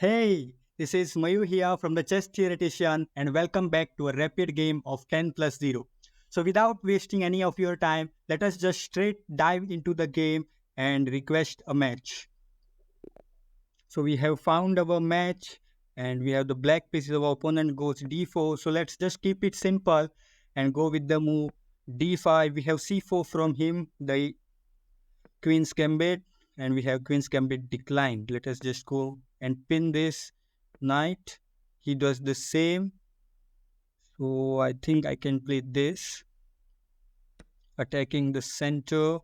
Hey, this is Mayu here from the Chess Theoretician, and welcome back to a rapid game of 10 plus 0. So, without wasting any of your time, let us just straight dive into the game and request a match. So, we have found our match, and we have the black pieces of our opponent goes d4. So, let's just keep it simple and go with the move d5. We have c4 from him, the Queen's Gambit, and we have Queen's Gambit Declined. Let us just go and pin this knight. He does the same. So I think I can play this, attacking the center.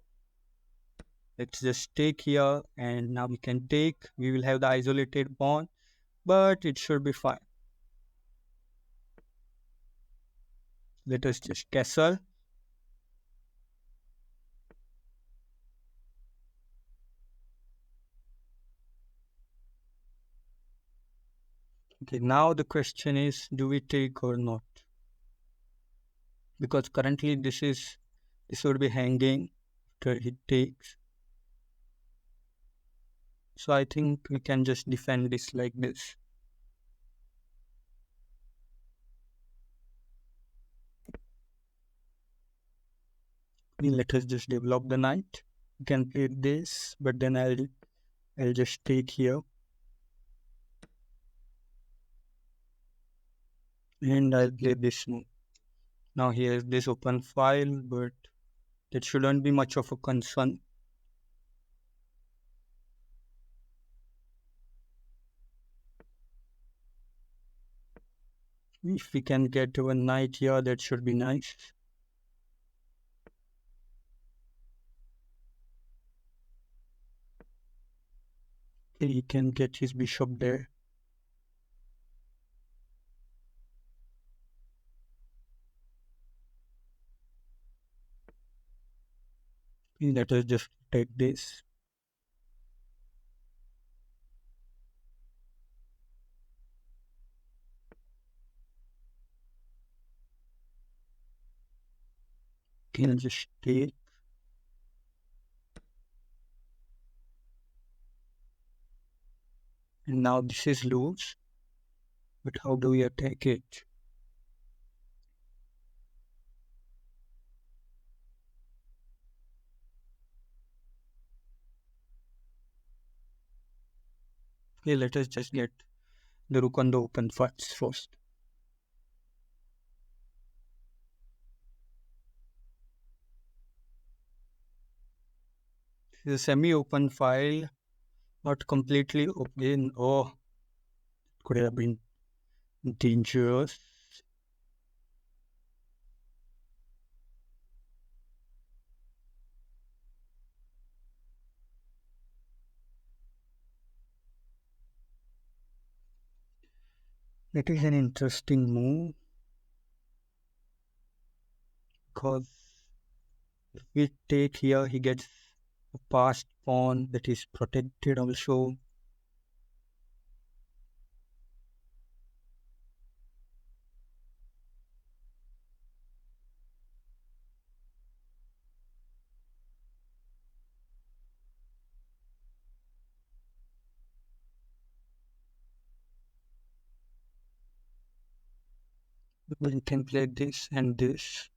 Let's just take here, and now we can take. We will have the isolated pawn, but it should be fine. Let us just castle. Okay, now the question is, do we take or not? Because currently this would be hanging after he takes. So I think we can just defend this like this. Let us just develop the knight. You can play this, but then I'll just take here. And I'll play this move. Now here's this open file, but that shouldn't be much of a concern. If we can get to a knight here, that should be nice. Okay, he can get his bishop there. Let us just take this. Can just take. And now this is loose. But how do we attack it? Okay, let us just get the rook on the open files first. This is a semi-open file, not completely open. Oh, could have been dangerous. It is an interesting move because if we take here, he gets a passed pawn that is protected also. We can play this and this.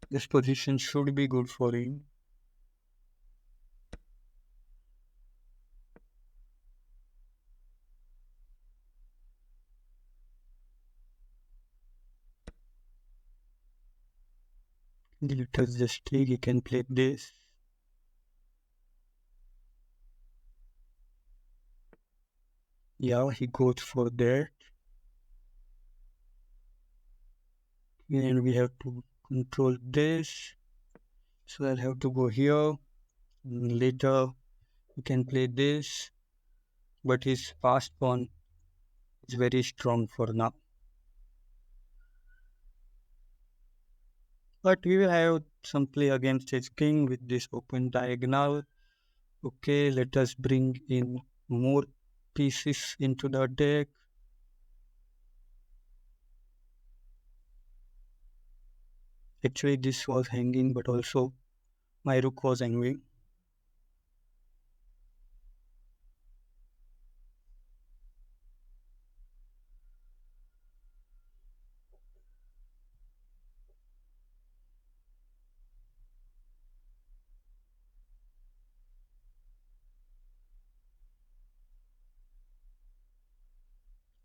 This position should be good for him. Let us just take, he can play this. Yeah, he goes for that. And we have to control this. So I'll have to go here. Later, we can play this. But his passed pawn is very strong for now. But we will have some play against his king with this open diagonal. Okay, let us bring in more pieces into the deck. Actually, this was hanging, but also My rook was angry.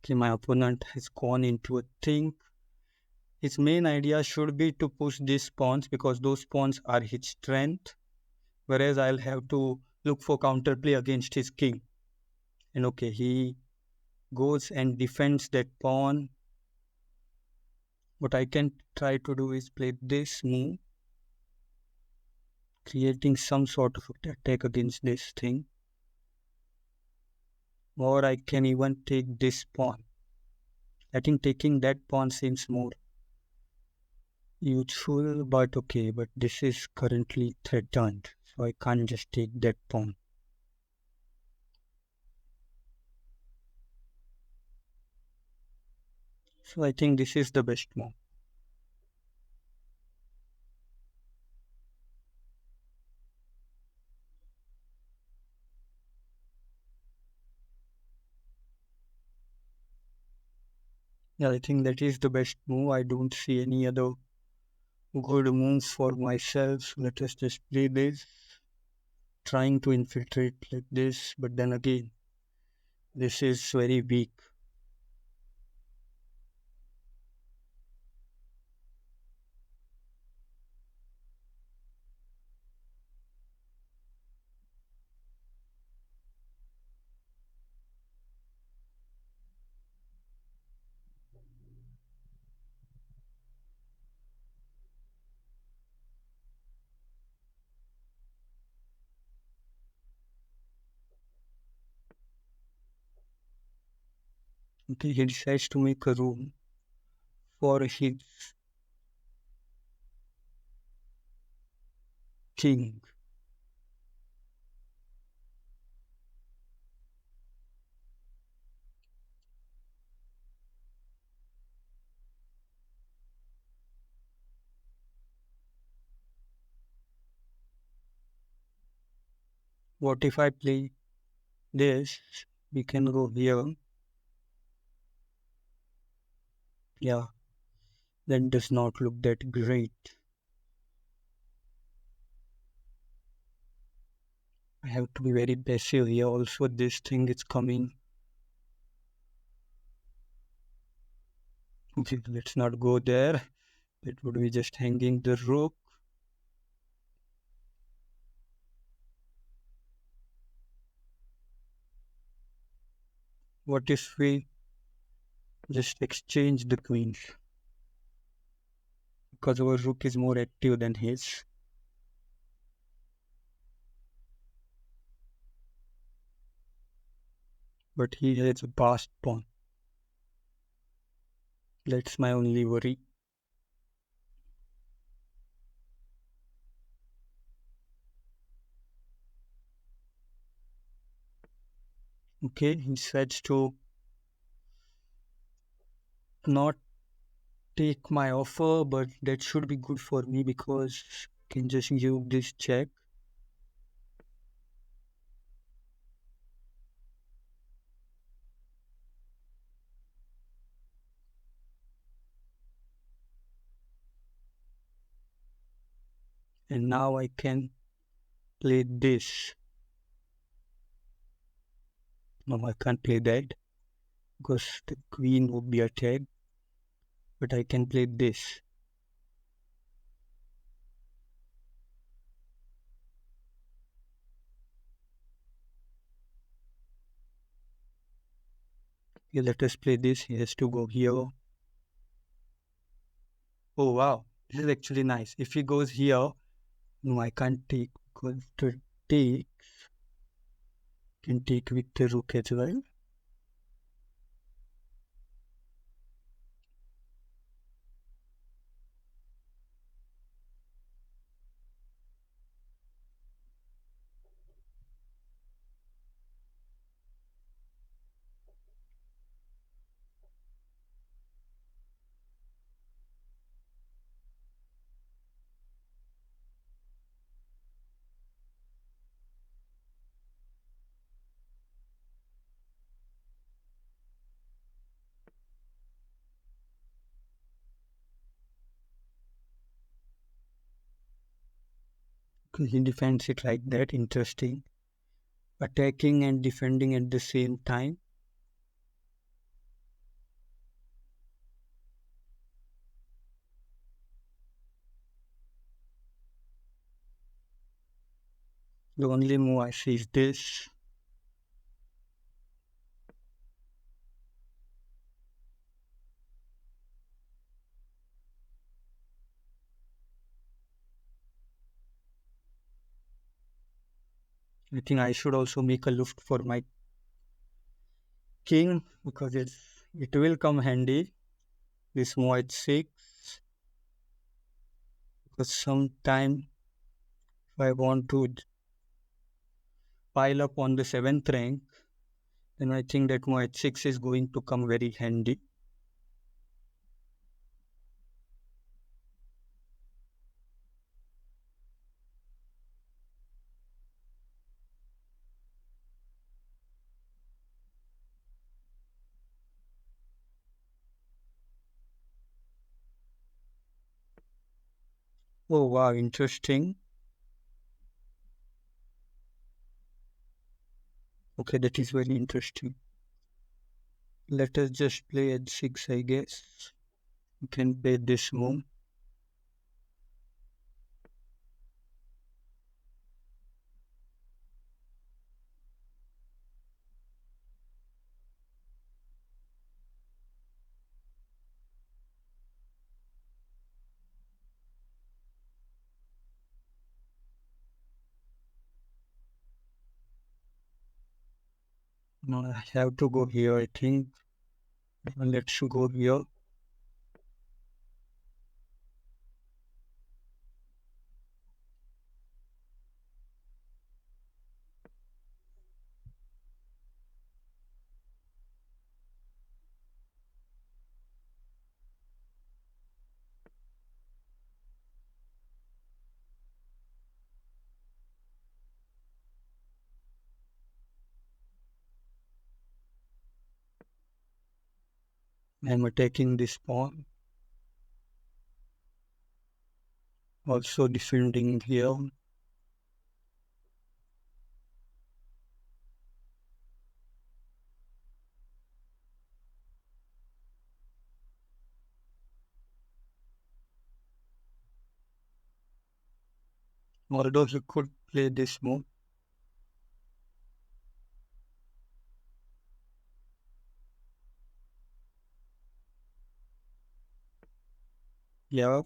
Okay, my opponent has gone into a thing. His main idea should be to push these pawns because those pawns are his strength, whereas I'll have to look for counterplay against his king. And okay, he goes and defends that pawn. What I can try to do is play this move, creating some sort of attack against this thing. Or I can even take this pawn. I think taking that pawn seems more useful, but okay, but this is currently threatened, so I can't just take that pawn. So I think this is the best move. Yeah, I think that is the best move. I don't see any other good moves for myself. So let us just play this, trying to infiltrate like this, but then again, this is very weak. Okay, he decides to make a room for his king. What if I play this? We can go here. Yeah, that does not look that great. I have to be very passive here. Also, this thing is coming. Okay, let's not go there. It would be just hanging the rook. What if we just exchange the queens? Because our rook is more active than his. But he has a passed pawn. That's my only worry. Okay, he decides to not take my offer, but that should be good for me because I can just give this check. And now I can play this. No, I can't play that because the queen would be attacked. But I can play this. Okay, let us play this. He has to go here. Oh wow, this is actually nice. If he goes here, no, I can't take because to take can take with the rook as well. He defends it like that. Interesting. Attacking and defending at the same time. The only move I see is this. I think I should also make a loft for my king because it will come handy. This move at 6 because sometime if I want to pile up on the 7th rank, then I think that move at 6 is going to come very handy. Oh wow, interesting. Okay, that is very interesting. Let us just play at 6, I guess. You can play this move. No, I have to go here, I think. Let's go here. I'm attacking this pawn. Also defending here. Although he could play this move. Yeah.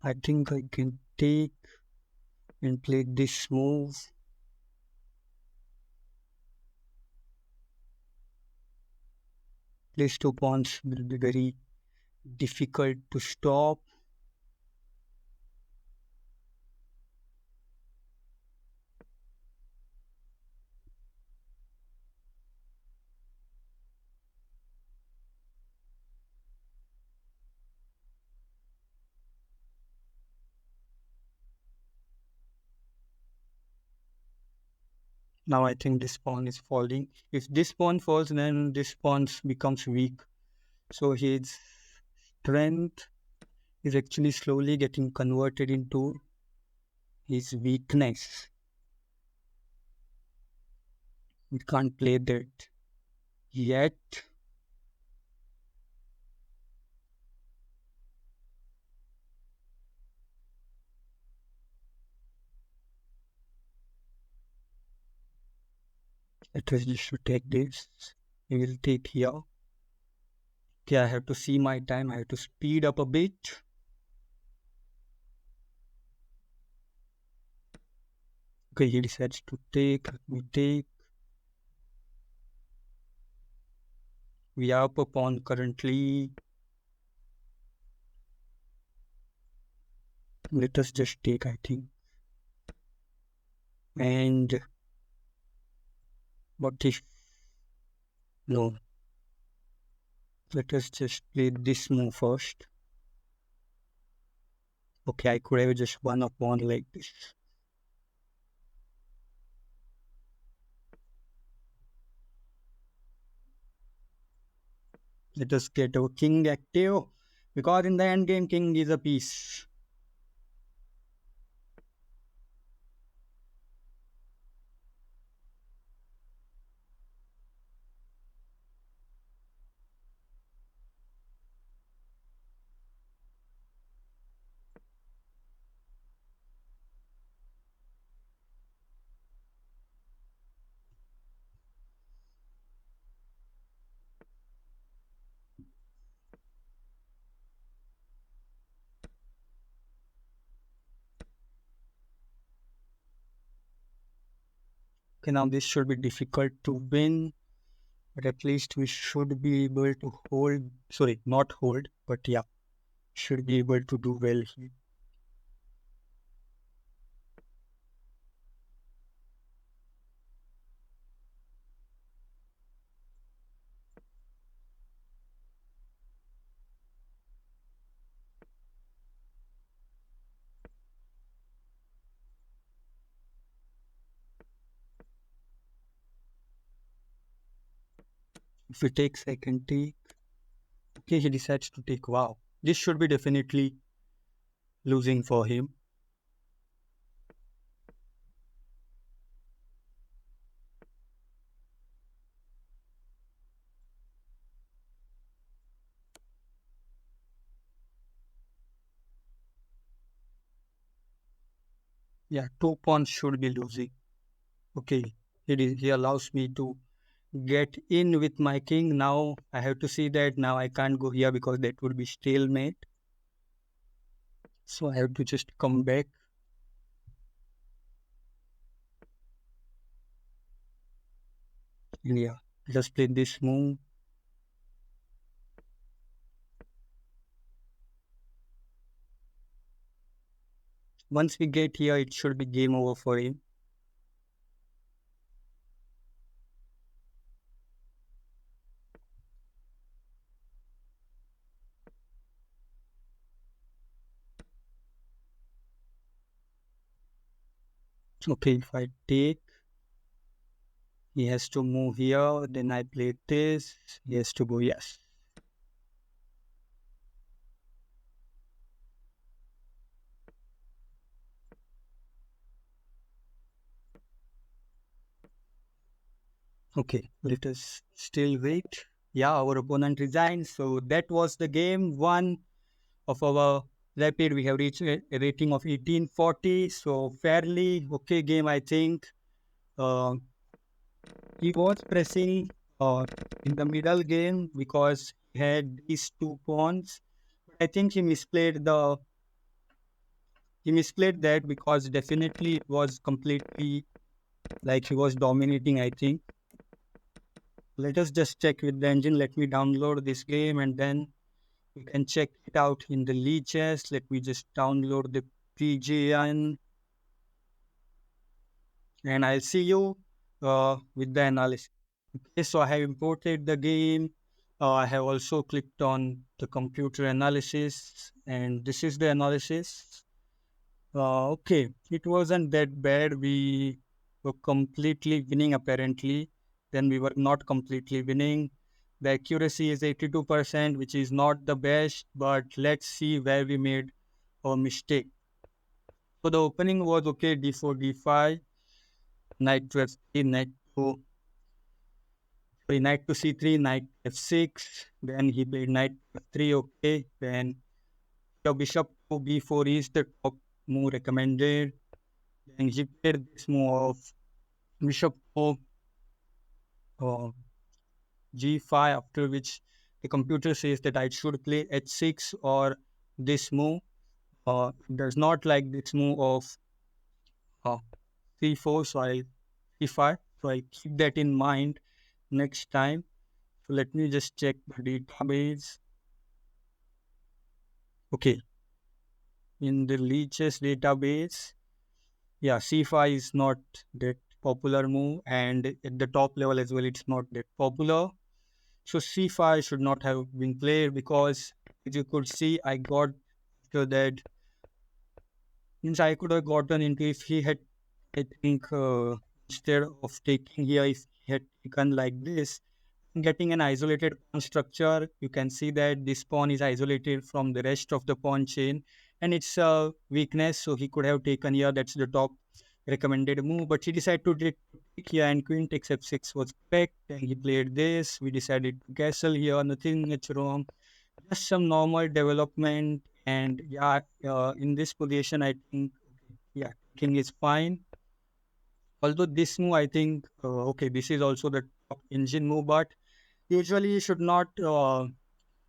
I think I can take and play this move. These 2 pawns will be very difficult to stop. Now I think this pawn is falling. If this pawn falls, then this pawn becomes weak. So his strength is actually slowly getting converted into his weakness. We can't play that yet. Let us just to take this. We will take here. Okay, I have to see my time. I have to speed up a bit. Okay, he decides to take. Let me take. We are up a pawn currently. Let us just take, I think. And what if? No. Let us just play this move first. Okay, I could have just won a pawn like this. Let us get our king active because in the end game, king is a piece. Okay, now this should be difficult to win, but at least we should be able to hold. Sorry, not hold, but yeah, should be able to do well here. If we take second take, okay, he decides to take. Wow, this should be definitely losing for him. Yeah, two pawns should be losing. Okay, he allows me to get in with my king. Now I have to see that now I can't go here because that would be stalemate. So I have to just come back. And yeah, just play this move. Once we get here, it should be game over for him. Okay, if I take, he has to move here. Then I play this. He has to go, yes. Okay, let us still wait. Yeah, our opponent resigned. So that was the game one of our rapid. We have reached a rating of 1840. So fairly okay game, I think. Uh, he was pressing in the middle game because he had these two pawns. I think he misplayed that because definitely it was completely like he was dominating, I think. Let us just check with the engine. Let me download this game and then we can check it out in the lichess. Let me just download the PGN and I'll see you with the analysis. Okay, so I have imported the game. I have also clicked on the computer analysis and this is the analysis. Okay, it wasn't that bad. We were completely winning apparently. Then we were not completely winning. The accuracy is 82%, which is not the best, but let's see where we made our mistake. So the opening was okay, d4, d5, knight to f3, knight to c3, knight f6. Then he played knight f3, okay. Then your bishop to b4 is the top move recommended. Then he played this move of bishop to uh, g5, after which the computer says that I should play h6 or this move. It does not like this move of uh, c4, so I c5. So I keep that in mind next time. So let me just check the database. Okay, in the lichess database, yeah, c5 is not that popular move, and at the top level as well, it's not that popular. So c5 should not have been played because, as you could see, I got after that. Means I could have gotten into if he had, I think, instead of taking here, if he had taken like this, getting an isolated pawn structure. You can see that this pawn is isolated from the rest of the pawn chain, and it's a weakness. So he could have taken here. That's the top recommended move, but he decided to take here, and queen takes f6 was correct. And he played this. We decided to castle here. Nothing much wrong. Just some normal development. And yeah, in this position, I think yeah, king is fine. Although this move, I think okay, this is also the top engine move, but usually you should not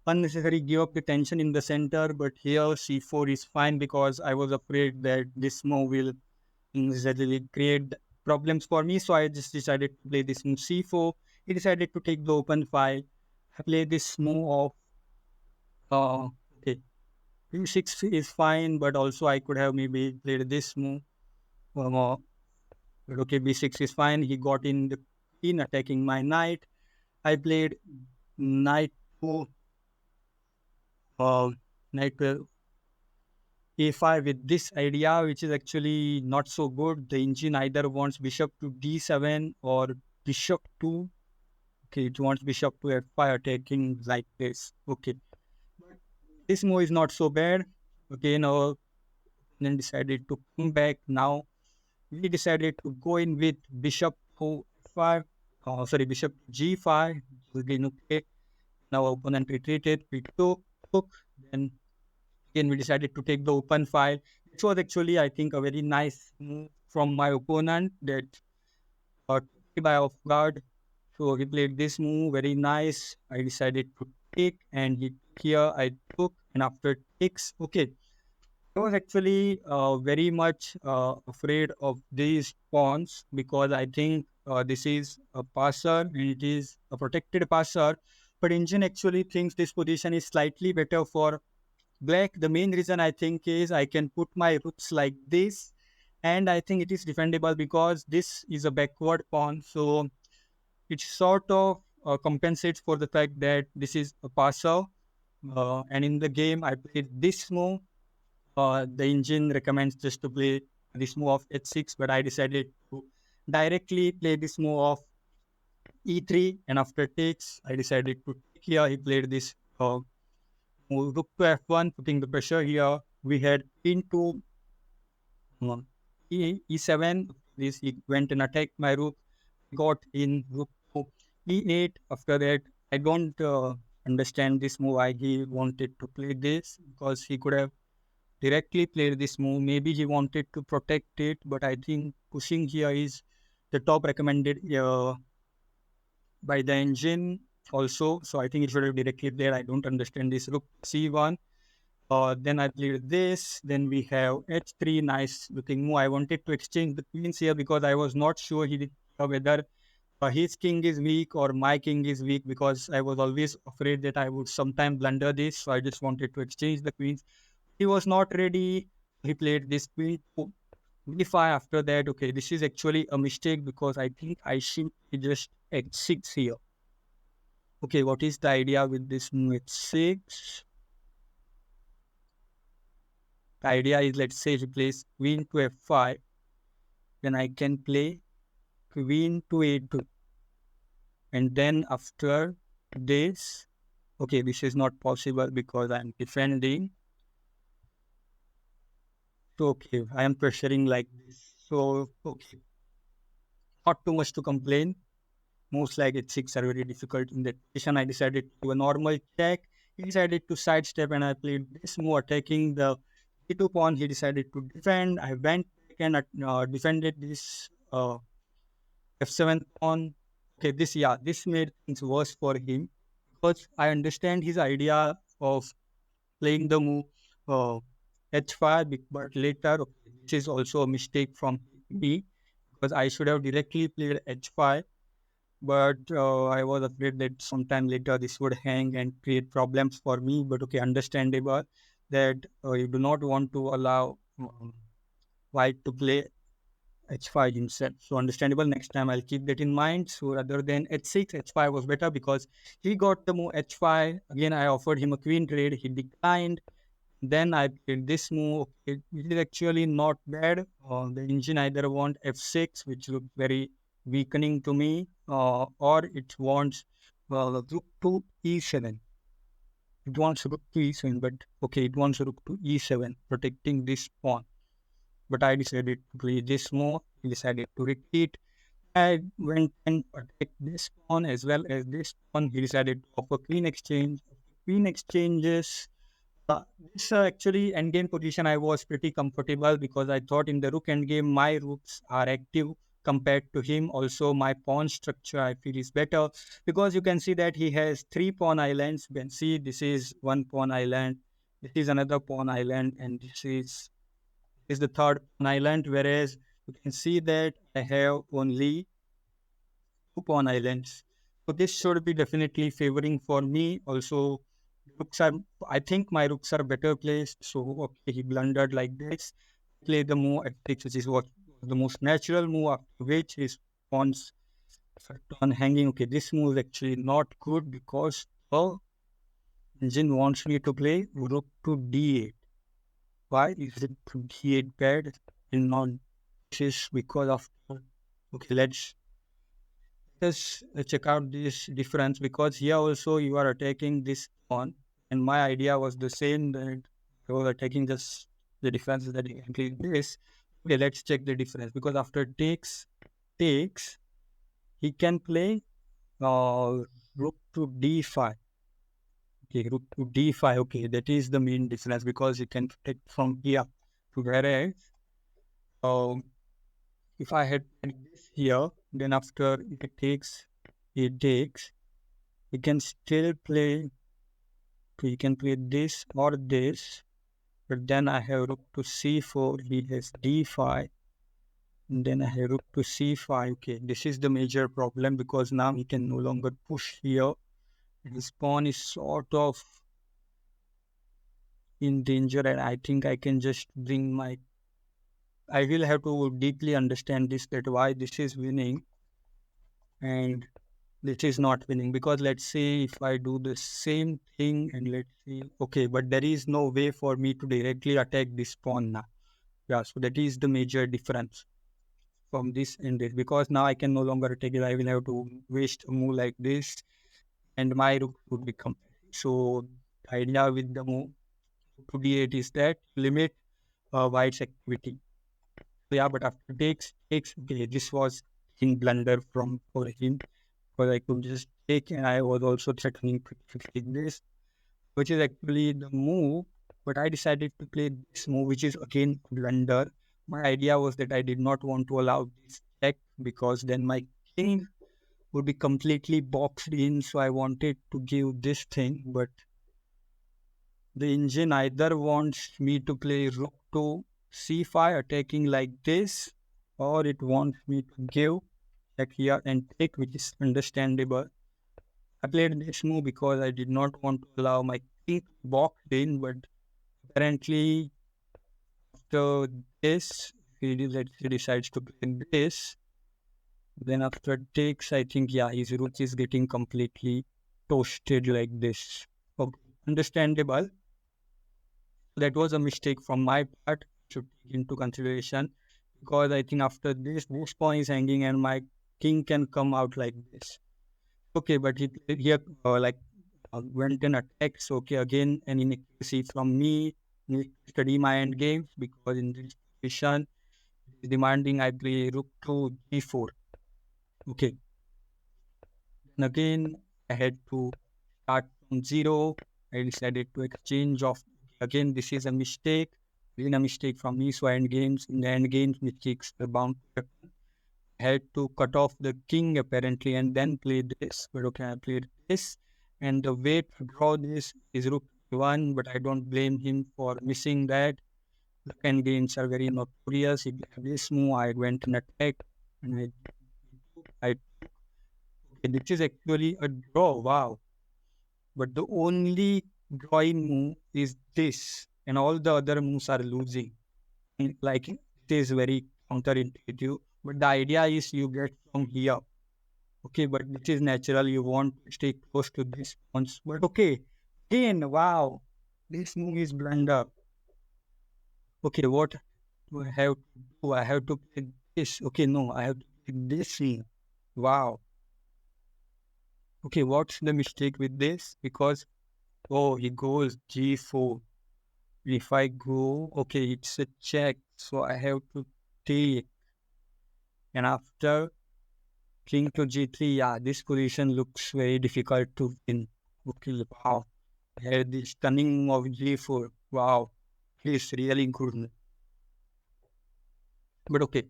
unnecessarily give up the tension in the center. But here c4 is fine because I was afraid that this move will necessarily create problems for me. So I just decided to play this move c4. He decided to take the open file. I play this move of okay, b6 is fine, but also I could have maybe played this move. Uh, but okay, b6 is fine. He got in the queen attacking my knight. I played knight to uh, knight to a5 with this idea, which is actually not so good. The engine either wants bishop to d7 or bishop to, okay, it wants bishop to f5 attacking like this. Okay, this move is not so bad. Okay, now then decided to come back. Now we decided to go in with bishop to f5. Sorry, bishop to g5. Again, okay. Now opponent retreated. We took. Then again, we decided to take the open file. It was actually, I think, a very nice move from my opponent that took me by off guard. So he played this move, very nice. I decided to take, and he here I took, and after takes, okay. I was actually very much afraid of these pawns because I think this is a passer and it is a protected passer. But engine actually thinks this position is slightly better for black. The main reason I think is I can put my rooks like this, and I think it is defendable because this is a backward pawn. So it sort of compensates for the fact that this is a passer. And in the game, I played this move. The engine recommends just to play this move of h6, but I decided to directly play this move of e3. And after takes, I decided to take here. He played this move rook to f1, putting the pressure here. We had queen to e7. This he went and attacked my rook. Got in rook to e8. After that, I don't understand this move. Why he wanted to play this because he could have directly played this move. Maybe he wanted to protect it, but I think pushing here is the top recommended by the engine also. So I think it should have directly played. I don't understand this rook c1. Then I played this. Then we have h3, nice looking move. I wanted to exchange the queens here because I was not sure whether his king is weak or my king is weak because I was always afraid that I would sometime blunder this. So I just wanted to exchange the queens. He was not ready. He played this queen to b5 after that. Okay, this is actually a mistake because I think I should just h6 here. Okay, what is the idea with this move h6? The idea is, let's say he plays queen to f5, then I can play queen to a2. And then after this, okay, this is not possible because I'm defending. So, okay, I am pressuring like this. So, okay, not too much to complain. Moves like h6 are very difficult in that position. I decided to do a normal check. He decided to sidestep and I played this move attacking the e2 pawn. He decided to defend. I went back and defended this f7 pawn. Okay, this made things worse for him because I understand his idea of playing the move uh, h5, but later okay, this is also a mistake from me because I should have directly played h5. But I was afraid that sometime later this would hang and create problems for me. But okay, understandable that you do not want to allow white to play h5 himself. So understandable. Next time I'll keep that in mind. So rather than h6, h5 was better because he got the move h5. Again, I offered him a queen trade. He declined. Then I played this move. Okay, it is actually not bad. The engine either want f6, which looked very weakening to me, or it wants rook to e7. It wants rook to e7, but okay, it wants rook to e7, protecting this pawn. But I decided to play this move. He decided to retreat. I went and attacked this pawn as well as this pawn. He decided to offer queen exchange. Queen exchanges. This actually endgame position I was pretty comfortable because I thought in the rook endgame my rooks are active compared to him. Also, my pawn structure I feel is better because you can see that he has three pawn islands. You can see this is one pawn island, this is another pawn island, and this is the third pawn island. Whereas you can see that I have only two pawn islands. So this should be definitely favoring for me. Also, rooks are, I think my rooks are better placed. So okay, he blundered like this. Play the move at 6, which is what the most natural move. After which his pawns are on hanging. Okay, this move is actually not good because the engine wants me to play rook to d8. Why is it to d8 bad and not this is because of okay, let's check out this difference because here also you are attacking this pawn and my idea was the same that I was attacking just the difference is that exactly this. Okay, let's check the difference because after takes he can play uh, rook to d5. Okay, rook to d5. Okay, that is the main difference because you can take from here to whereas um, if I had played this here, then after it takes, you can still play. You can play this or this, but then I have rook to c4. He has d5, and then I have rook to c5. Okay, this is the major problem because now he can no longer push here. His pawn is sort of in danger, and I think I can just bring my. I will have to deeply understand this that why this is winning and this is not winning because let's say if I do the same thing and let's see, okay, but there is no way for me to directly attack this pawn now. Yeah, so that is the major difference from this and this because now I can no longer attack it. I will have to waste a move like this and my rook would become. So the idea with the move to d8 is that limit white's activity. So yeah, but after takes, okay, this was in blunder from for him because I could just take and I was also threatening to take this, which is actually the move. But I decided to play this move, which is again blunder. My idea was that I did not want to allow this check because then my king would be completely boxed in. So I wanted to give this thing, but the engine either wants me to play rook to c5 attacking like this, or it wants me to give check here and take, which is understandable. I played this move because I did not want to allow my king boxed in, but apparently after this, if he decides to play this, then after takes, I think yeah, his rook is getting completely toasted like this. Okay, understandable. That was a mistake from my part. Should take into consideration because I think after this pawn is hanging and my king can come out like this. Okay, but he played here like went and attacks. Okay, again an inaccuracy from me. Need to study my end games because in this position it is demanding I play rook to g4. Okay, and again I had to start from zero. I decided to exchange of again. This is a mistake. Again a mistake from me. So end games in the end games mistakes are bound to happen. I had to cut off the king apparently and then play this. But okay, I played this. And the way to draw this is rook one, but I don't blame him for missing that. The end games are very notorious. If I have this move, I went and attacked. And okay, this is actually a draw. Wow. But the only drawing move is this, and all the other moves are losing. And like it is very counterintuitive, but the idea is you get from here. Okay, but this is natural. You want to stay close to this pawns. But okay, again, wow, this move is blunder. Okay, what do I have to do? I have to play this. Okay, no, I have to play this move. Wow. Okay, what's the mistake with this? Because, oh, he goes g4. If I go, okay, it's a check. So I have to take. And after king to g3, yeah, this position looks very difficult to win. Okay, wow. Here, the stunning of g4. Wow, he's really good. But okay,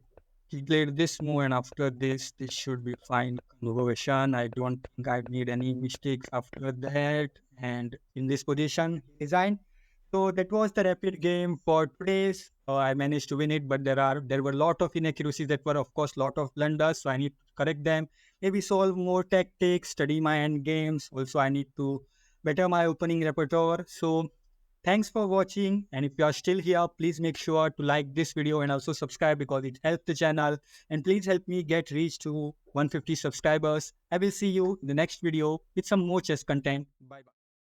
he played this move, and after this should be fine conversion. I don't think I need any mistakes after that. And in this position, he resigned. So that was the rapid game for today's. I managed to win it, but there were a lot of inaccuracies that were, of course, lot of blunders. So I need to correct them. Maybe solve more tactics, study my end games. Also, I need to better my opening repertoire. So thanks for watching. And if you are still here, please make sure to like this video and also subscribe because it helps the channel. And please help me get reach to 150 subscribers. I will see you in the next video with some more chess content. Bye bye.